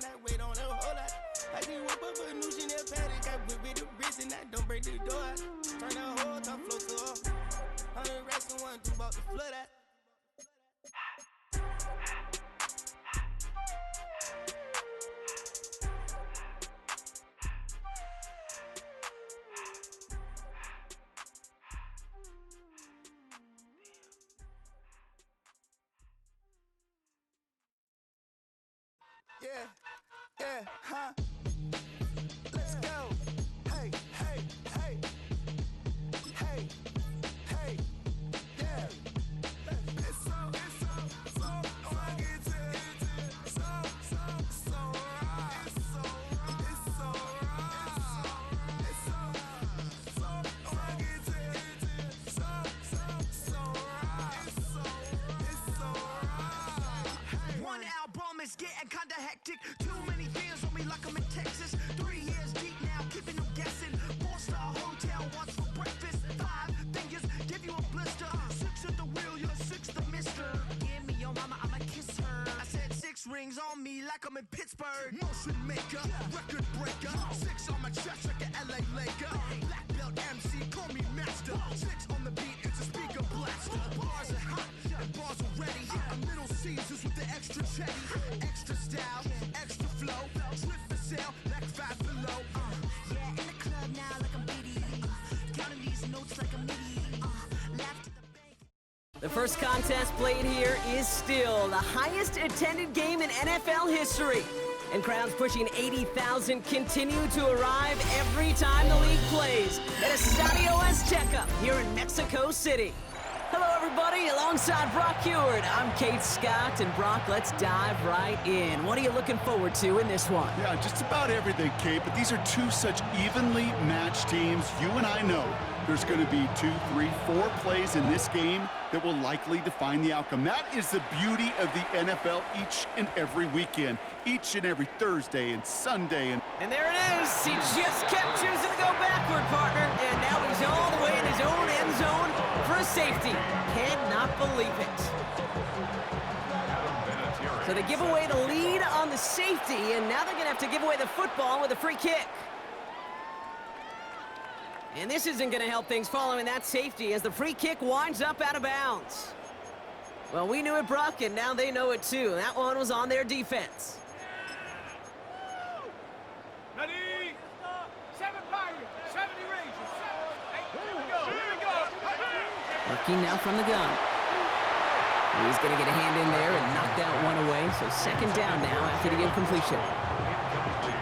and I wait on a whole lot. I just whip up a new Chanel paddock, I whip it the wrist and I don't break the door out. Turn the whole top float to off. 100 racks and one do about the flood out. Yeah, huh? Let's go. Hey, hey, hey. Hey, hey, yeah. It's so I get to so right. It's so right. I get to it's so right. One album is getting kinda hectic. Too many fans on me like I'm in Texas. 3 years deep now, keeping them guessing. 4-star hotel once for breakfast. 5 fingers give you a blister. 6 at the wheel, you're 6 the mister. Give me your mama, I'ma kiss her. I said 6 rings on me like I'm in Pittsburgh. Motion maker, record breaker. 6 on my chest like an LA Laker. Black belt MC, call me master. 6 on the beat, it's a speaker blaster. Bars are hot and bars are ready. A Little Caesars with the extra chetty. Extra style, extra flow. Trip for sale, like 5 below. Yeah, in the club now like I'm BD. Counting these notes like I'm MIDI. Laugh to the bank. The first contest played here is still the highest attended game in NFL history. And crowds pushing 80,000 continue to arrive every time the league plays at Estadio Azteca here in Mexico City. Hello, everybody. Alongside Brock Heward, I'm Kate Scott. And Brock, let's dive right in. What are you looking forward to in this one? Yeah, just about everything, Kate, but these are two such evenly matched teams. You and I know there's going to be 2, 3, 4 plays in this game that will likely define the outcome. That is the beauty of the NFL each and every weekend, each and every Thursday and Sunday. And there it is. He just kept choosing to go backward, partner. And now he's all the way in his own end zone for a safety. Cannot believe it. So they give away the lead on the safety, and now they're going to have to give away the football with a free kick. And this isn't going to help things following that safety as the free kick winds up out of bounds. Well, we knew it, Brock, and now they know it too. That one was on their defense. Ready? 7 Pirates, 70 Rangers, 7, 8, here we go. Working now from the gun. He's going to get a hand in there and knock that one away. So second down now after the incompletion.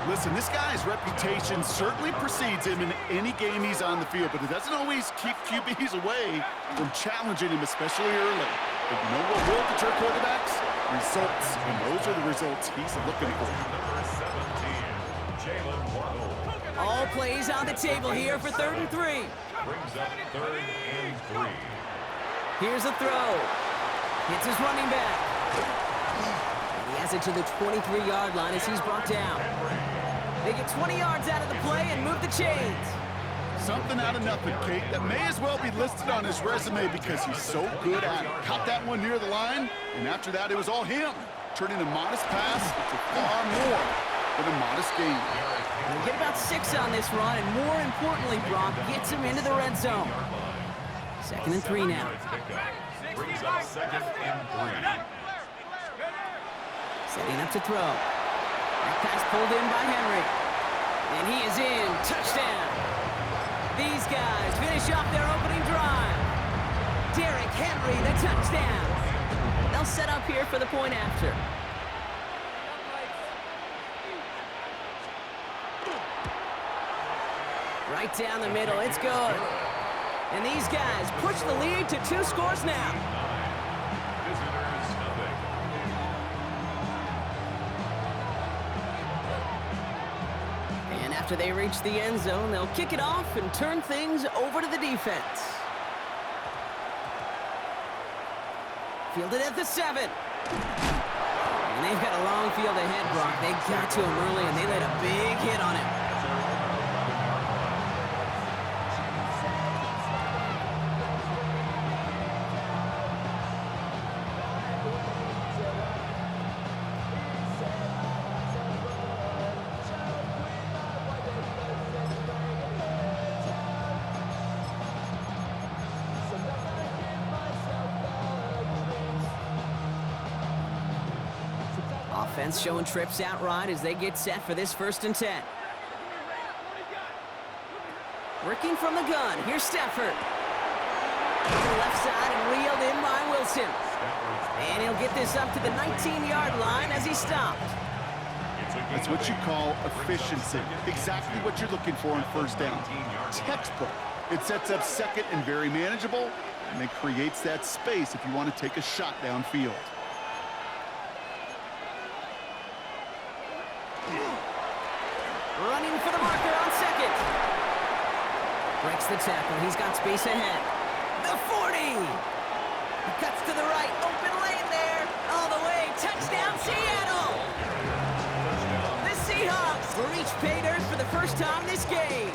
Listen, this guy's reputation certainly precedes him in any game he's on the field, but it doesn't always keep QBs away from challenging him, especially early. But you know what will deter quarterbacks? Results, and those are the results he's looking for. All plays on the table here for 3rd and 3. Brings up 3rd and 3. Here's a throw. Hits his running back. And he has it to the 23-yard line as he's brought down. They get 20 yards out of the play and move the chains. Something out of nothing, Kate, that may as well be listed on his resume because he's so good at it. Caught that one near the line, and after that, it was all him, turning a modest pass into far more than a modest gain. They'll get about 6 on this run, and more importantly, Brock gets him into the red zone. 2nd and 3 now. Brings up 2nd and 3. Setting up to throw. That pass pulled in by Henry. And he is in. Touchdown. These guys finish off their opening drive. Derrick Henry, the touchdown. They'll set up here for the point after. Right down the middle. It's good. And these guys push the lead to 2 scores now. Visitors, nothing. And after they reach the end zone, they'll kick it off and turn things over to the defense. Fielded at the 7. And they've got a long field ahead, Brock. They got to him early, and they laid a big hit on him. Offense showing trips out right as they get set for this 1st and 10. Working from the gun, here's Stafford. To the left side and reeled in by Wilson. And he'll get this up to the 19-yard line as he stopped. That's what you call efficiency. Exactly what you're looking for on 1st down. Textbook. It sets up 2nd and very manageable, and it creates that space if you want to take a shot downfield. Running for the marker on 2nd. Breaks the tackle. He's got space ahead. The 40. He cuts to the right. Open lane there. All the way. Touchdown, Seattle. The Seahawks reach pay dirt for the first time this game.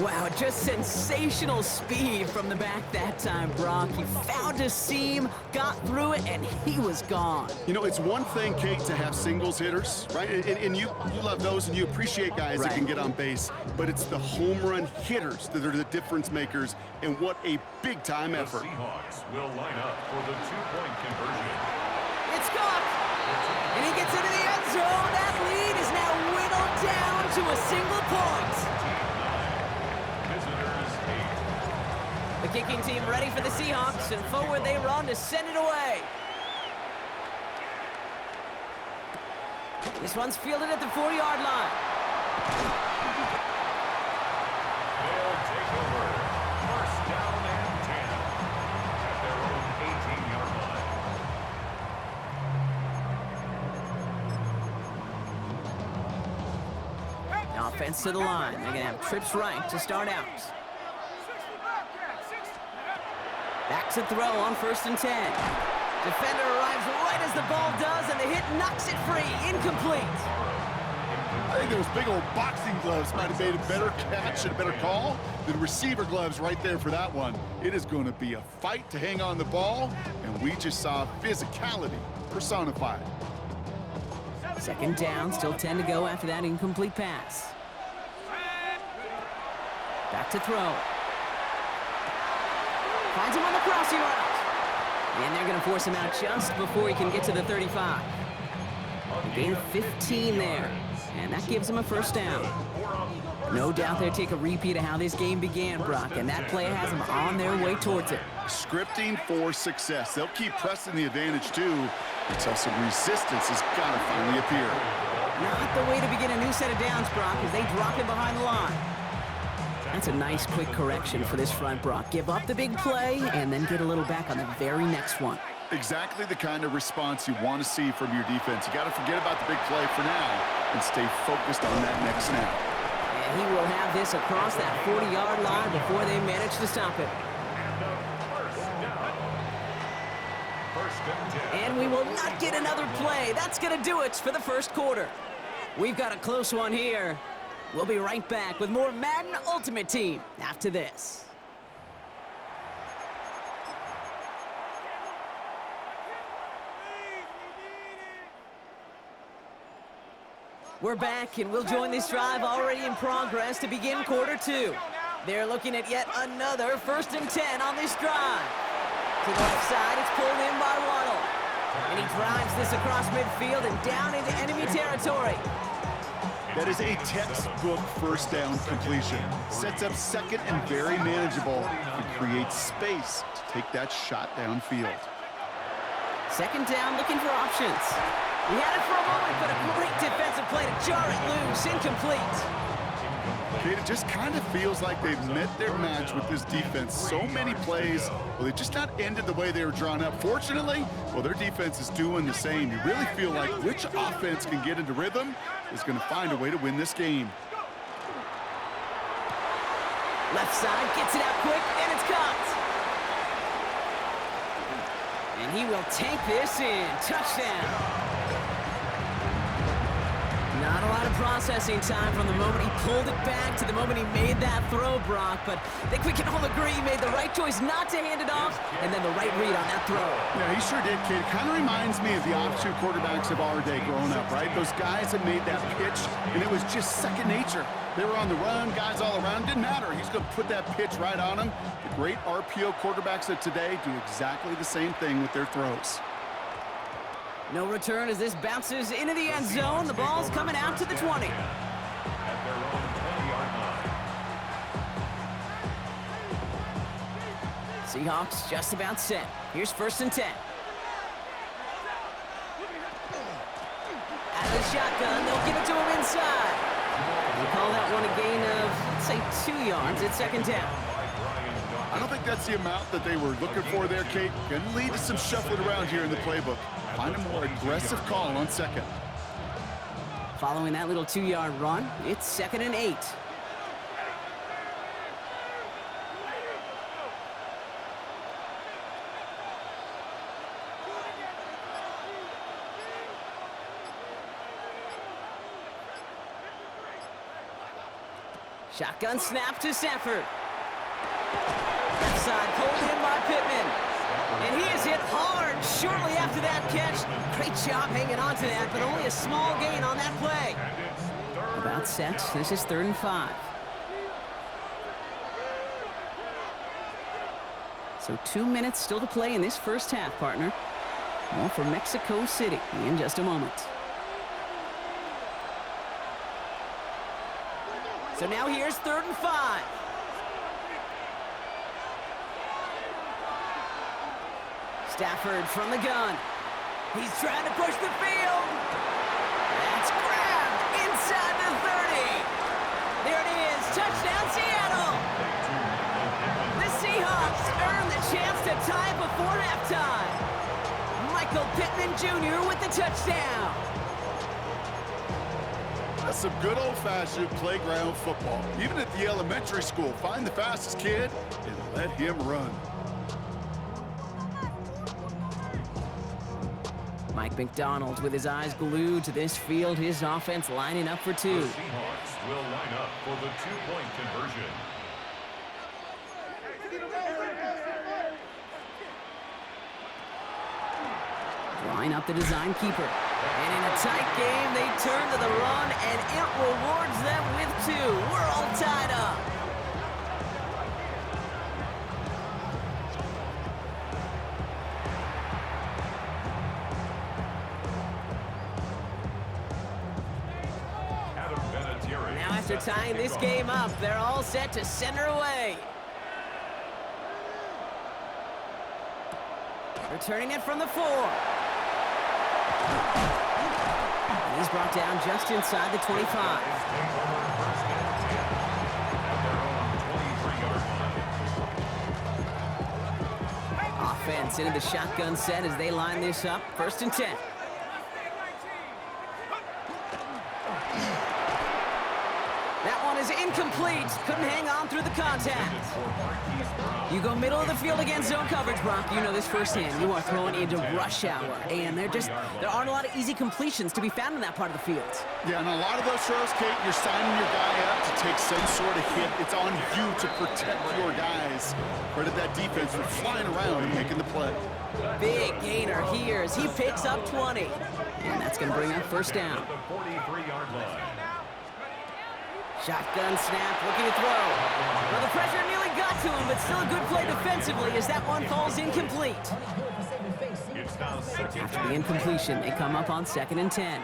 Wow, just sensational speed from the back that time, Brock. He found a seam, got through it, and he was gone. You know, it's one thing, Kate, to have singles hitters, right? And you love those, and you appreciate guys that can get on base. But it's the home run hitters that are the difference makers, and what a big-time effort. The Seahawks will line up for the 2-point conversion. It's caught, and he gets into the end zone. That lead is now whittled down to a single point. The kicking team ready for the Seahawks, and forward they run to send it away. This one's fielded at the 40-yard line. They'll take over. 1st down and 10 at their own 18-yard line. Offense to the line. They're going to have trips right to start out. Back to throw on 1st and 10. Defender arrives right as the ball does, and the hit knocks it free. Incomplete. I think those big old boxing gloves might have made a better catch and a better call than receiver gloves right there for that one. It is going to be a fight to hang on the ball, and we just saw physicality personified. 2nd down, still 10 to go after that incomplete pass. Back to throw. Finds him on the crossing route. And they're going to force him out just before he can get to the 35. A gain of 15 there. And that gives him a 1st down. No doubt they'll take a repeat of how this game began, Brock. And that play has them on their way towards it. Scripting for success. They'll keep pressing the advantage, too, until some resistance has got to finally appear. Not the way to begin a new set of downs, Brock, as they drop him behind the line. That's a nice quick correction for this front, Brock. Give up the big play and then get a little back on the very next one. Exactly the kind of response you want to see from your defense. You got to forget about the big play for now and stay focused on that next snap. And he will have this across that 40-yard line before they manage to stop it. And we will not get another play. That's going to do it for the 1st quarter. We've got a close one here. We'll be right back with more Madden Ultimate Team after this. We're back, and we'll join this drive already in progress to begin quarter 2. They're looking at yet another 1st and 10 on this drive. To the left side, it's pulled in by Waddle. And he drives this across midfield and down into enemy territory. That is a textbook 1st down completion. Sets up 2nd and very manageable and creates space to take that shot downfield. 2nd down, looking for options. He had it for a moment, but a great defensive play to jar it loose. Incomplete. Kate, it just kind of feels like they've met their match with this defense. So many plays, well, they just not ended the way they were drawn up. Fortunately, well, their defense is doing the same. You really feel like which offense can get into rhythm is going to find a way to win this game. Left side, gets it out quick, and it's caught. And he will take this in. Touchdown. Not a lot of processing time from the moment he pulled it back to the moment he made that throw, Brock. But I think we can all agree he made the right choice not to hand it off, and then the right read on that throw. Yeah, he sure did, kid. Kind of reminds me of the offshoot quarterbacks of our day growing up, right? Those guys that made that pitch, and it was just second nature. They were on the run, guys all around. Didn't matter. He's going to put that pitch right on him. The great RPO quarterbacks of today do exactly the same thing with their throws. No return as this bounces into the end zone. The ball's coming out to the 20. At their own 20-yard line. Seahawks just about set. Here's 1st and 10. Out of the shotgun, they'll give it to him inside. They call that one a gain of, let's say, 2 yards at 2nd down. I don't think that's the amount that they were looking for there, Kate. Going to lead to some shuffling around here in the playbook. Find a more aggressive call on 2nd. Following that little 2-yard run, it's 2nd and 8. Shotgun snap to Sanford. Left side pulled in by Pittman. And he is hit hard shortly after that catch. Great job hanging on to that, but only a small gain on that play. About set. This is 3rd and 5. So 2 minutes still to play in this first half, partner. More for Mexico City in just a moment. So now here's 3rd and 5. Stafford from the gun. He's trying to push the field. That's grabbed inside the 30. There it is. Touchdown, Seattle. The Seahawks earn the chance to tie before halftime. Michael Pittman Jr. with the touchdown. That's some good old-fashioned playground football. Even at the elementary school, find the fastest kid and let him run. Mike McDonald with his eyes glued to this field, his offense lining up for 2. The Seahawks will line up for the 2-point conversion. Line up the design keeper. And in a tight game, they turn to the run, and it rewards them with 2. We're all tied up. Now after tying this game up, they're all set to center away. Returning it from the 4. He's brought down just inside the 25. Offense into the shotgun set as they line this up. 1st and 10. That one is incomplete. Couldn't hang on through the contact. You go middle of the field against zone coverage, Brock. You know this firsthand. You are throwing into rush hour, and there aren't a lot of easy completions to be found in that part of the field. Yeah, and a lot of those throws, Kate, you're signing your guy up to take some sort of hit. It's on you to protect your guys. Credit that defense for flying around and making the play. Big gainer here as he picks up 20. And that's going to bring up 1st down. The 43-yard line. Shotgun snap, looking to throw. Well, the pressure nearly got to him, but still a good play defensively as that one falls incomplete. After the incompletion, they come up on 2nd and 10.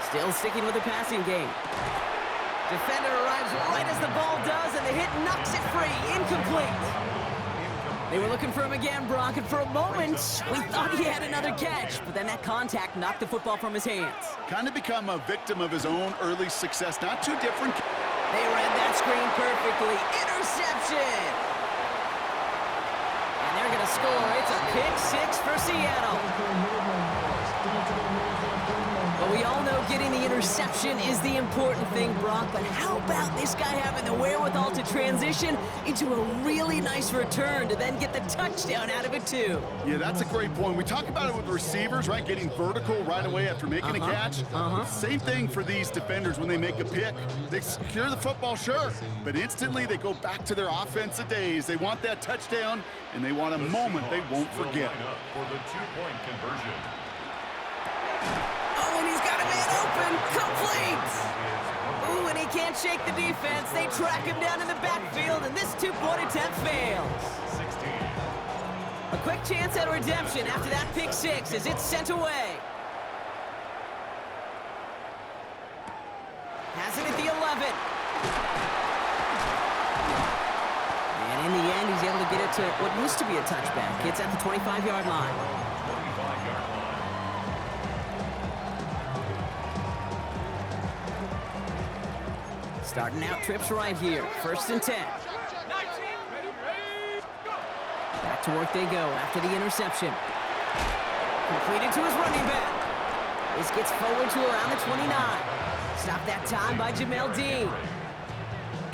Still sticking with the passing game. Defender arrives right as the ball does, and the hit knocks it free. Incomplete. They were looking for him again, Brock, and for a moment, we thought he had another catch, but then that contact knocked the football from his hands. Kind of become a victim of his own early success. Not too different. They read that screen perfectly. Interception! And they're going to score. It's a pick 6 for Seattle. But we all know getting the interception is the important thing, Brock. But how about this guy having the wherewithal to transition into a really nice return to then get the touchdown out of it, too? Yeah, that's a great point. We talk about it with receivers, right? Getting vertical right away after making a catch. Same thing for these defenders when they make a pick. They secure the football, sure, but instantly they go back to their offensive days. They want that touchdown, and they want a moment they won't forget. For the 2-point conversion. Oh, and he's got a man open. Complete. Ooh, and he can't shake the defense. They track him down in the backfield, and this 2-point attempt fails. 16. A quick chance at redemption after that pick six as it's sent away. Has it at the 11. And in the end, he's able to get it to what used to be a touchback. It's at the 25-yard line. 25-yard line. Starting out trips right here. 1st and 10. Back to work they go after the interception. Completed to his running back. This gets forward to around the 29. Stopped that time by Jamel Dean.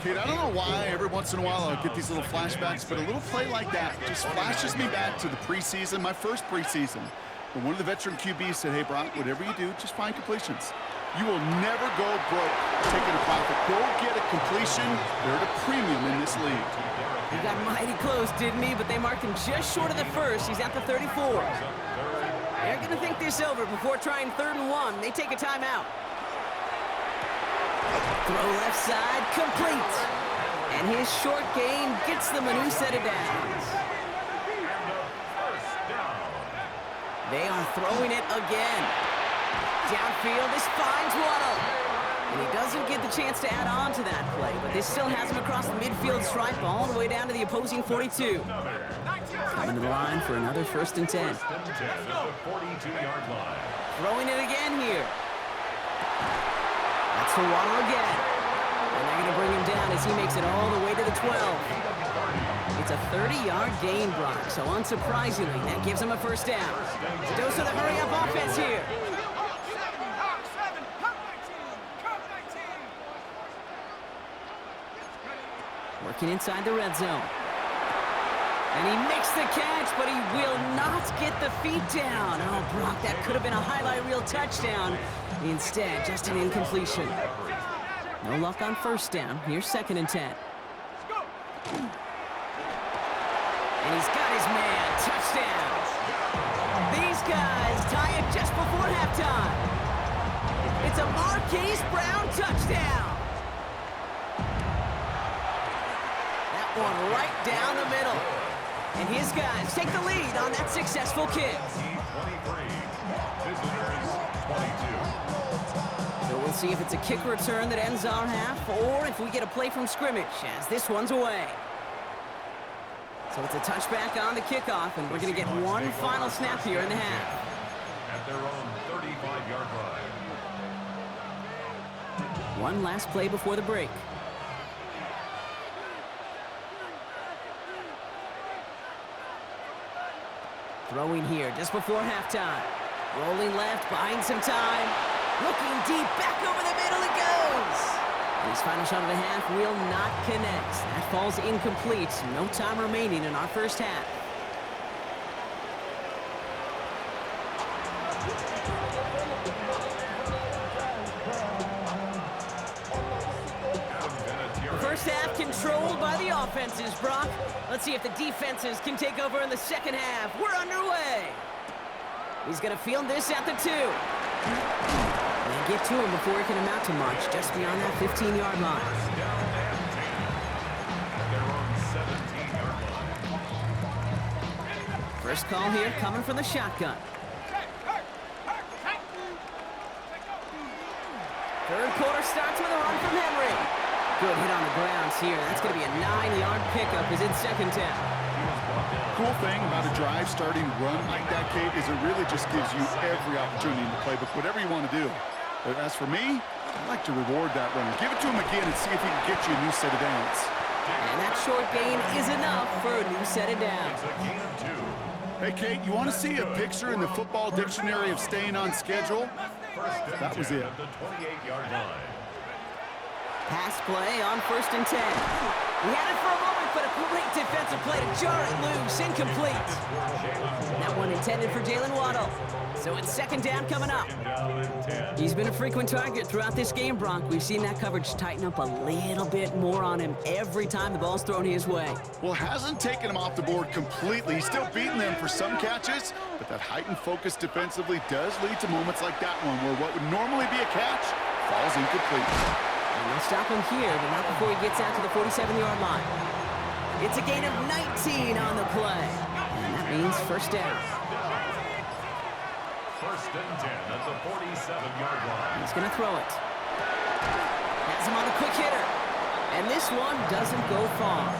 Kid, I don't know why every once in a while I'll get these little flashbacks, but a little play like that just flashes me back to the preseason, my first preseason, when one of the veteran QBs said, hey, Brock, whatever you do, just find completions. You will never go broke taking a profit. Go get a completion. They're at a premium in this league. He got mighty close, didn't he? But they marked him just short of the first. He's at the 34. They're going to think this over before trying 3rd and 1. They take a timeout. Throw left side, complete. And his short gain gets them a new set of downs. They are throwing it again. Downfield, this finds Waddle. And he doesn't get the chance to add on to that play, but this still has him across the midfield stripe all the way down to the opposing 42. Coming to the line for another 1st and 10. 42-yard line. Throwing it again here. That's for Waddle again. And they're going to bring him down as he makes it all the way to the 12. It's a 30-yard gain, Brock, so unsurprisingly, that gives him a 1st down. Dose of the hurry-up offense here. Working inside the red zone. And he makes the catch, but he will not get the feet down. Oh, Brock, that could have been a highlight reel touchdown. Instead, just an incompletion. No luck on 1st down. Here's 2nd and 10. And he's got his man. Touchdown. These guys tie it just before halftime. It's a Marquise Brown touchdown. One right down the middle. And his guys take the lead on that successful kick. 23. Visitors 22. So we'll see if it's a kick return that ends our half or if we get a play from scrimmage as this one's away. So it's a touchback on the kickoff, and we're going to get one final snap here in the half. At their own 35-yard line. One last play before the break. Throwing here just before halftime. Rolling left, buying some time. Looking deep, back over the middle it goes. And his final shot of the half will not connect. That falls incomplete. No time remaining in our 1st half. The 1st half controlled by the offenses, Brock. Let's see if the defenses can take over in the 2nd half. We're underway. He's going to field this at the 2. They get to him before he can amount to much, just beyond that 15-yard line. First call here coming from the shotgun. 3rd quarter starts with a run from Henry. Good hit on the grounds here. That's going to be a 9-yard pickup as it's 2nd down. Cool thing about a drive starting run like that, Kate, is it really just gives you every opportunity in the playbook, whatever you want to do. But as for me, I'd like to reward that runner. Give it to him again and see if he can get you a new set of downs. And that short gain is enough for a new set of downs. Hey, Kate, you want to see a picture in the football dictionary of staying on schedule? That was it. The 28-yard line. Pass play on 1st and 10. We had it for a moment, but a great defensive play to jar it loose. Incomplete. That one intended for Jalen Waddle. So it's 2nd down coming up. He's been a frequent target throughout this game, Bronk. We've seen that coverage tighten up a little bit more on him every time the ball's thrown his way. Well, hasn't taken him off the board completely. He's still beating them for some catches, but that heightened focus defensively does lead to moments like that one where what would normally be a catch falls incomplete. And they'll stop him here, but not before he gets out to the 47-yard line. It's a gain of 19 on the play. And that means first down. First and 10 at the 47-yard line. He's going to throw it. Has him on the quick hitter. And this one doesn't go far.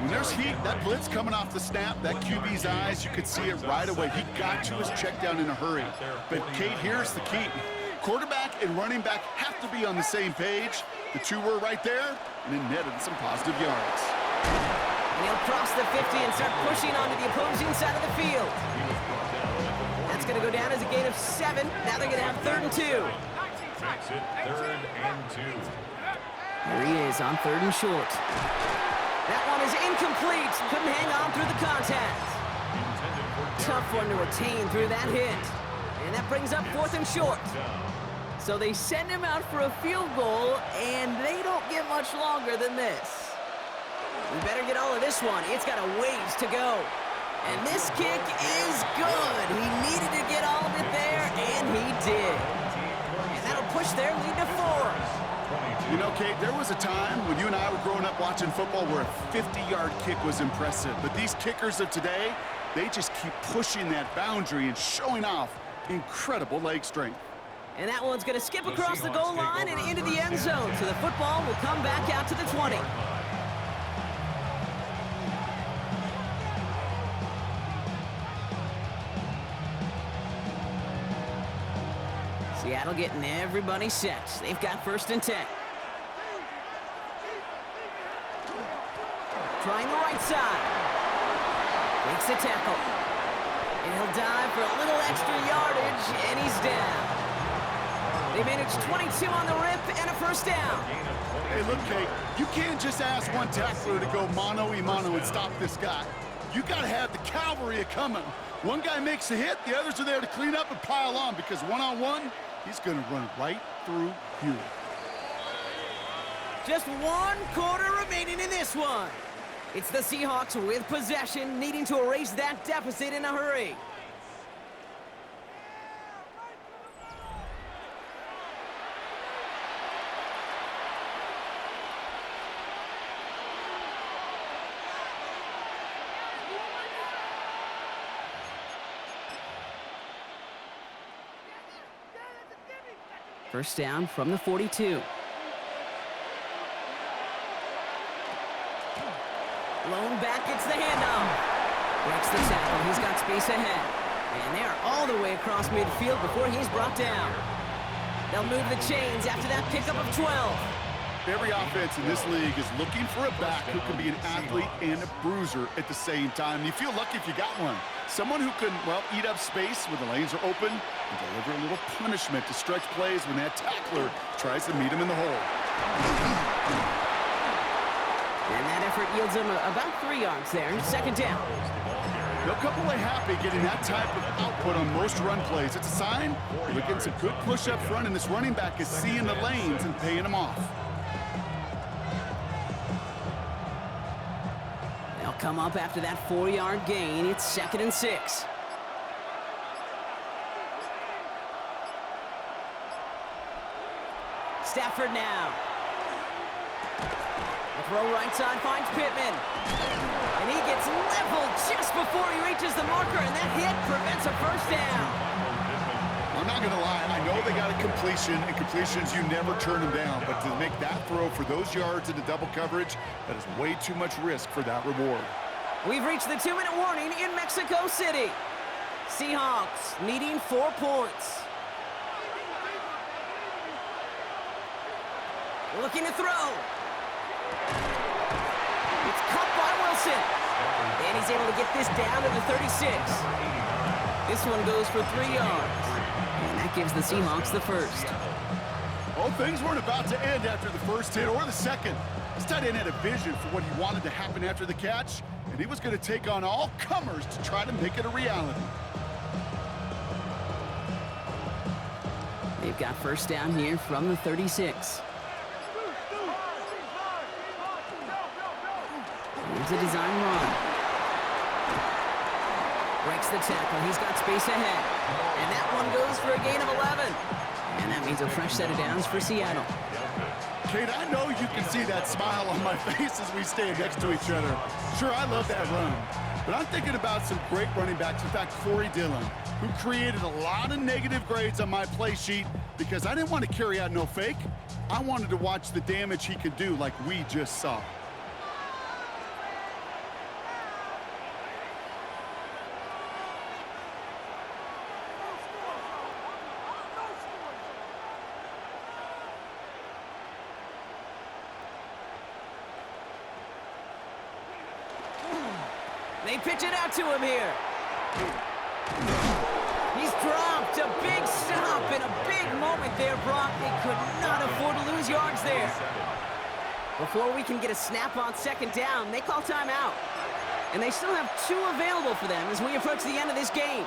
When there's heat, that blitz coming off the snap, that QB's eyes, you could see it right away. He got to his check down in a hurry. But, Kate, here's the key. Quarterback and running back have to be on the same page. The two were right there, and it netted some positive yards. And he'll cross the 50 and start pushing onto the opposing side of the field. That's going to go down as a gain of 7. Now they're going to have 3rd and 2. Takes it 3rd and 2. Here he is on 3rd and short. That one is incomplete. Couldn't hang on through the contact. Tough one to retain through that hit. And that brings up 4th and short. So they send him out for a field goal, and they don't get much longer than this. We better get all of this one. It's got a ways to go. And this kick is good. He needed to get all of it there, and he did. And that'll push their lead to 4. You know, Kate, there was a time when you and I were growing up watching football where a 50-yard kick was impressive. But these kickers of today, they just keep pushing that boundary and showing off incredible leg strength. And that one's going to skip across the goal line and into the end zone. So the football will come back out to the 20. Seattle getting everybody set. They've got 1st and 10. Trying the right side. Makes the tackle. And he'll dive for a little extra yardage, and he's down. They managed 22 on the rip and a first down. Hey, look, Kate, you can't just ask one tackler to go mano-a-mano and stop this guy. You got to have the cavalry coming. One guy makes a hit, the others are there to clean up and pile on, because one-on-one, he's going to run right through you. Just 1 quarter remaining in this one. It's the Seahawks with possession, needing to erase that deficit in a hurry. First down from the 42. Lone back gets the handoff. Breaks the tackle. He's got space ahead. And they are all the way across midfield before he's brought down. They'll move the chains after that pickup of 12. Every offense in this league is looking for a back who can be an athlete and a bruiser at the same time. You feel lucky if you got one. Someone who can, well, eat up space when the lanes are open and deliver a little punishment to stretch plays when that tackler tries to meet him in the hole. And that effort yields him about 3 yards there. 2nd down. They'll come away happy getting that type of output on most run plays. It's a sign we're getting some good push up front, and this running back is seeing the lanes and paying them off. They'll come up after that 4-yard gain. It's 2nd and 6. Stafford now. The throw right side finds Pittman. And he gets leveled just before he reaches the marker, and that hit prevents a first down. I'm not going to lie. I know they got a completion, and completions, you never turn them down. But to make that throw for those yards into double coverage, that is way too much risk for that reward. We've reached the 2-minute warning in Mexico City. Seahawks needing 4 points. Looking to throw. It's caught by Wilson. And he's able to get this down to the 36. This one goes for 3 yards. And that gives the Seahawks the first. Well, things weren't about to end after the first hit or the second. This tight end had a vision for what he wanted to happen after the catch, and he was going to take on all comers to try to make it a reality. They've got first down here from the 36. Here's a design run. Breaks the tackle. He's got space ahead. And that one goes for a gain of 11. And that means a fresh set of downs for Seattle. Kate, I know you can see that smile on my face as we stand next to each other. Sure, I love that run. But I'm thinking about some great running backs. In fact, Corey Dillon, who created a lot of negative grades on my play sheet because I didn't want to carry out no fake. I wanted to watch the damage he could do like we just saw. They pitch it out to him here. He's dropped a big stop and a big moment there, Brock. They could not afford to lose yards there. Before we can get a snap on second down, they call timeout. And they still have 2 available for them as we approach the end of this game.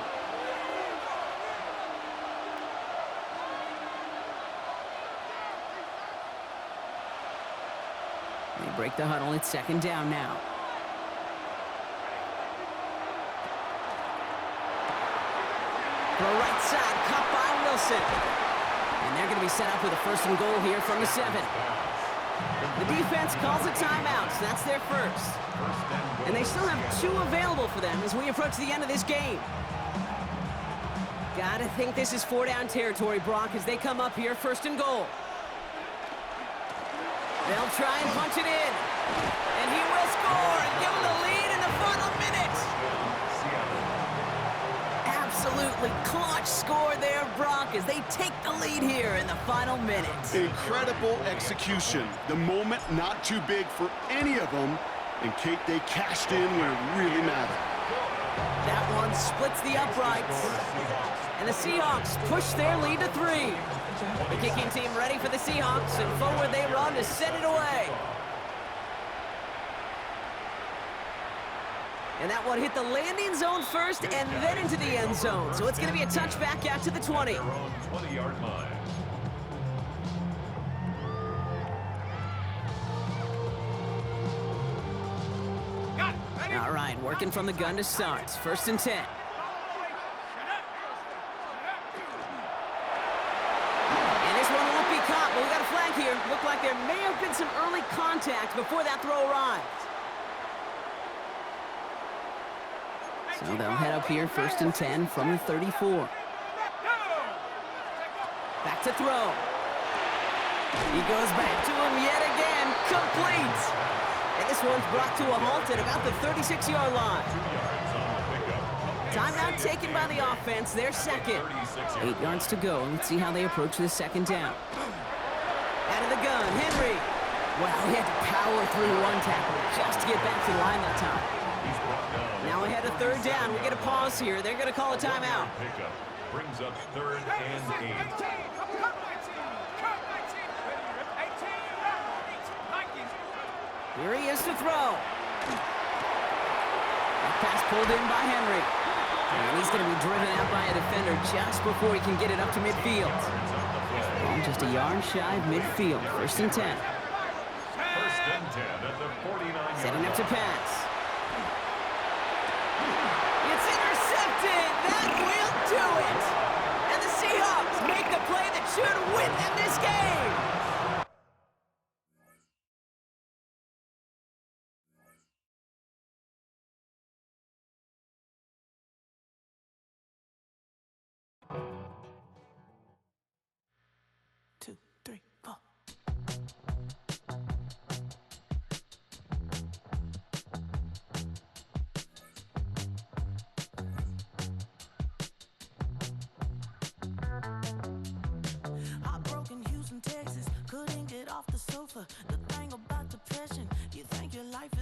They break the huddle. It's second down now. The right side, cut by Wilson. And they're going to be set up with a first and goal here from the 7. The defense calls a timeout, so that's their first. And they still have 2 available for them as we approach the end of this game. Gotta think this is 4-down territory, Brock, as they come up here, first and goal. They'll try and punch it in. And he will score and give them the lead in the final minute. Absolutely clutch score there, Brock, as they take the lead here in the final minute. Incredible execution. The moment not too big for any of them. And Kate, they cashed in when it really mattered. That one splits the uprights. And the Seahawks push their lead to 3. The kicking team ready for the Seahawks, and forward they run to set it away. And that one hit the landing zone first and then into the end zone. So it's going to be a touchback out to the 20. 20-yard line. All right, working from the gun to start. First and 10. And this one won't be caught, but we got a flag here. Looked like there may have been some early contact before that throw arrived. So they'll head up here, first and 10 from the 34. Back to throw. He goes back to him yet again. Complete. And this one's brought to a halt at about the 36-yard line. Timeout taken by the offense, their second. 8 yards to go. Let's see how they approach this second down. Out of the gun, Henry. Wow, he had to power through one tackle just to get back to the line that time. Now ahead of third down. We get a pause here. They're going to call a timeout. Pickup brings up 3rd and 8. Here he is to throw. That pass pulled in by Henry. And he's going to be driven out by a defender just before he can get it up to midfield. Ball just a yard shy of midfield. First and 10. First and 10 at the 49. Setting up to pass. It's intercepted. That will do it. And the Seahawks make the play that should win them this game. Texas, couldn't get off the sofa. The thing about depression, you think your life is